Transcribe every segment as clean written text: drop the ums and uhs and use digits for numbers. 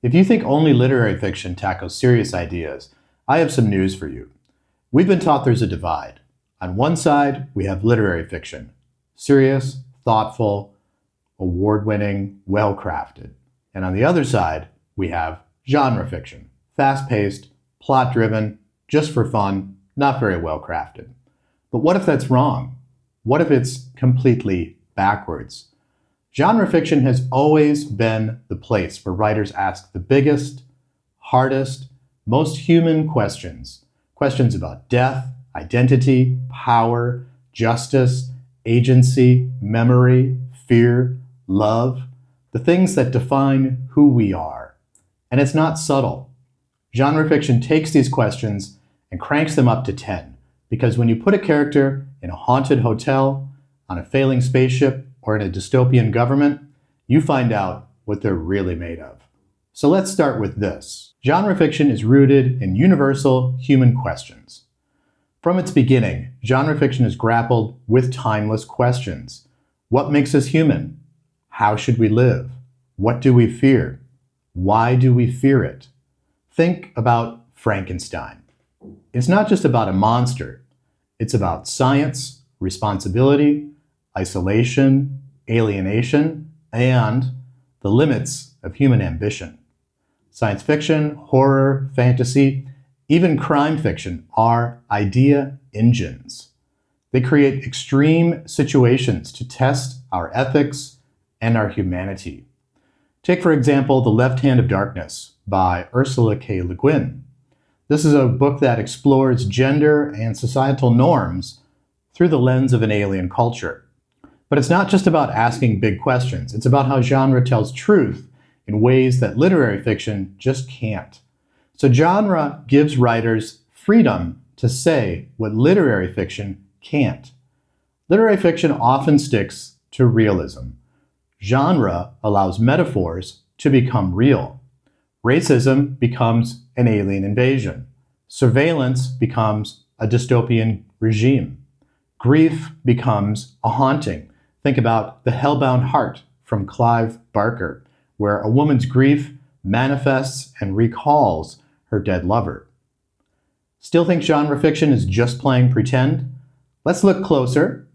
If you think only literary fiction tackles serious ideas, I have some news for you. We've been taught there's a divide. On one side, we have literary fiction. Serious, thoughtful, award-winning, well-crafted. And on the other side, we have genre fiction. Fast-paced, plot-driven, just for fun, not very well-crafted. But what if that's wrong? What if it's completely backwards? Genre fiction has always been the place where writers ask the biggest, hardest, most human questions. Questions about death, identity, power, justice, agency, memory, fear, love, the things that define who we are. And it's not subtle. Genre fiction takes these questions and cranks them up to 10, because when you put a character in a haunted hotel, on a failing spaceship, or in a dystopian government, you find out what they're really made of. So let's start with this. Genre fiction is rooted in universal human questions. From its beginning, genre fiction has grappled with timeless questions. What makes us human? How should we live? What do we fear? Why do we fear it? Think about Frankenstein. It's not just about a monster. It's about science, responsibility, isolation, alienation, and the limits of human ambition. Science fiction, horror, fantasy, even crime fiction are idea engines. They create extreme situations to test our ethics and our humanity. Take, for example, The Left Hand of Darkness by Ursula K. Le Guin. This is a book that explores gender and societal norms through the lens of an alien culture. But it's not just about asking big questions. It's about how genre tells truth in ways that literary fiction just can't. So genre gives writers freedom to say what literary fiction can't. Literary fiction often sticks to realism. Genre allows metaphors to become real. Racism becomes an alien invasion. Surveillance becomes a dystopian regime. Grief becomes a haunting. Think about The Hellbound Heart from Clive Barker, where a woman's grief manifests and recalls her dead lover. Still think genre fiction is just playing pretend? Let's look closer.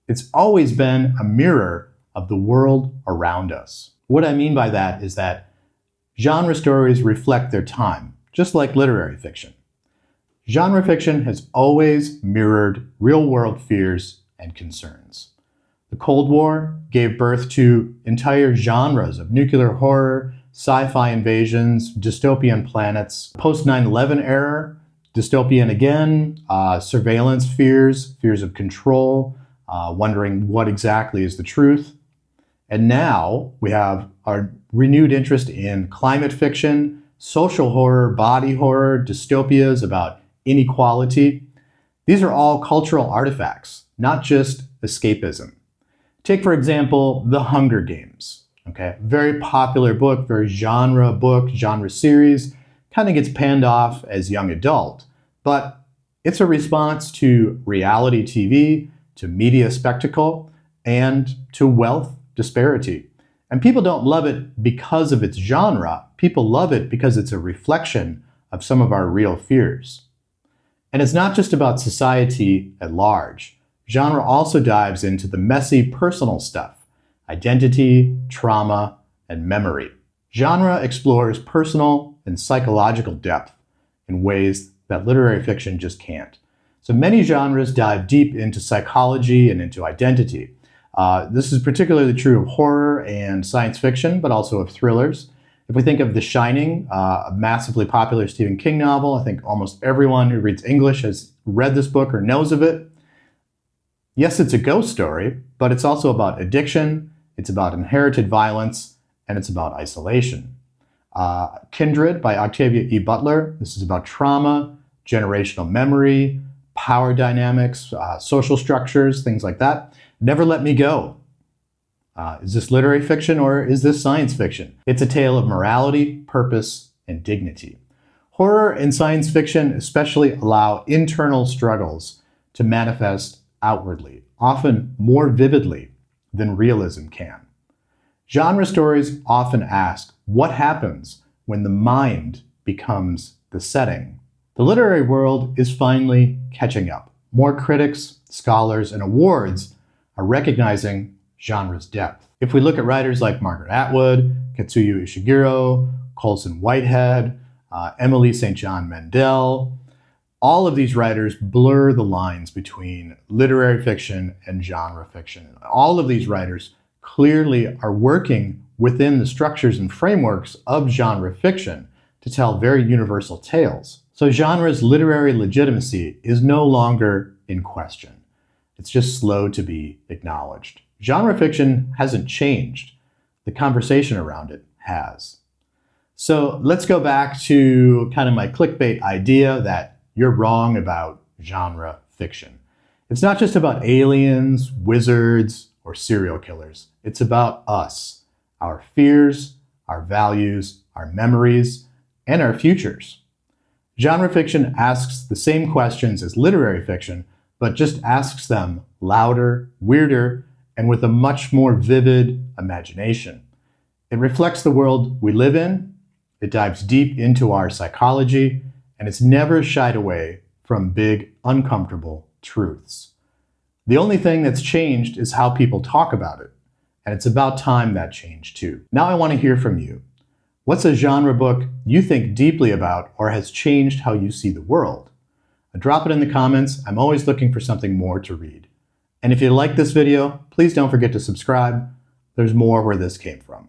It's always been a mirror of the world around us. What I mean by that is that genre stories reflect their time, just like literary fiction. Genre fiction has always mirrored real-world fears and concerns. The Cold War gave birth to entire genres of nuclear horror, sci-fi invasions, dystopian planets. Post 9/11 era, dystopian again, surveillance fears, fears of control, wondering what exactly is the truth. And now we have our renewed interest in climate fiction, social horror, body horror, dystopias about inequality. These are all cultural artifacts, not just escapism. Take, for example, The Hunger Games. Okay, very popular book, very genre book, genre series, kind of gets panned off as young adult, but it's a response to reality TV, to media spectacle, and to wealth disparity. And people don't love it because of its genre. People love it because it's a reflection of some of our real fears. And it's not just about society at large. Genre also dives into the messy personal stuff, identity, trauma, and memory. Genre explores personal and psychological depth in ways that literary fiction just can't. So many genres dive deep into psychology and into identity. This is particularly true of horror and science fiction, but also of thrillers. If we think of The Shining, a massively popular Stephen King novel, I think almost everyone who reads English has read this book or knows of it. Yes, it's a ghost story, but it's also about addiction, it's about inherited violence, and it's about isolation. Kindred by Octavia E. Butler. This is about trauma, generational memory, power dynamics, social structures, things like that. Never Let Me Go. Is this literary fiction or is this science fiction? It's a tale of morality, purpose, and dignity. Horror and science fiction especially allow internal struggles to manifest outwardly, often more vividly than realism can. Genre stories often ask, what happens when the mind becomes the setting. The literary world is finally catching up. More critics, scholars, and awards are recognizing genre's depth. If we look at writers like Margaret Atwood, Kazuo Ishiguro, Colson Whitehead, Emily St. John Mandel, all of these writers blur the lines between literary fiction and genre fiction. All of these writers clearly are working within the structures and frameworks of genre fiction to tell very universal tales. So genre's literary legitimacy is no longer in question. It's just slow to be acknowledged. Genre fiction hasn't changed. The conversation around it has. So let's go back to kind of my clickbait idea that you're wrong about genre fiction. It's not just about aliens, wizards, or serial killers. It's about us, our fears, our values, our memories, and our futures. Genre fiction asks the same questions as literary fiction, but just asks them louder, weirder, and with a much more vivid imagination. It reflects the world we live in, it dives deep into our psychology, and it's never shied away from big, uncomfortable truths. The only thing that's changed is how people talk about it, and it's about time that changed too. Now I want to hear from you. What's a genre book you think deeply about or has changed how you see the world? Drop it in the comments. I'm always looking for something more to read. And if you like this video, please don't forget to subscribe. There's more where this came from.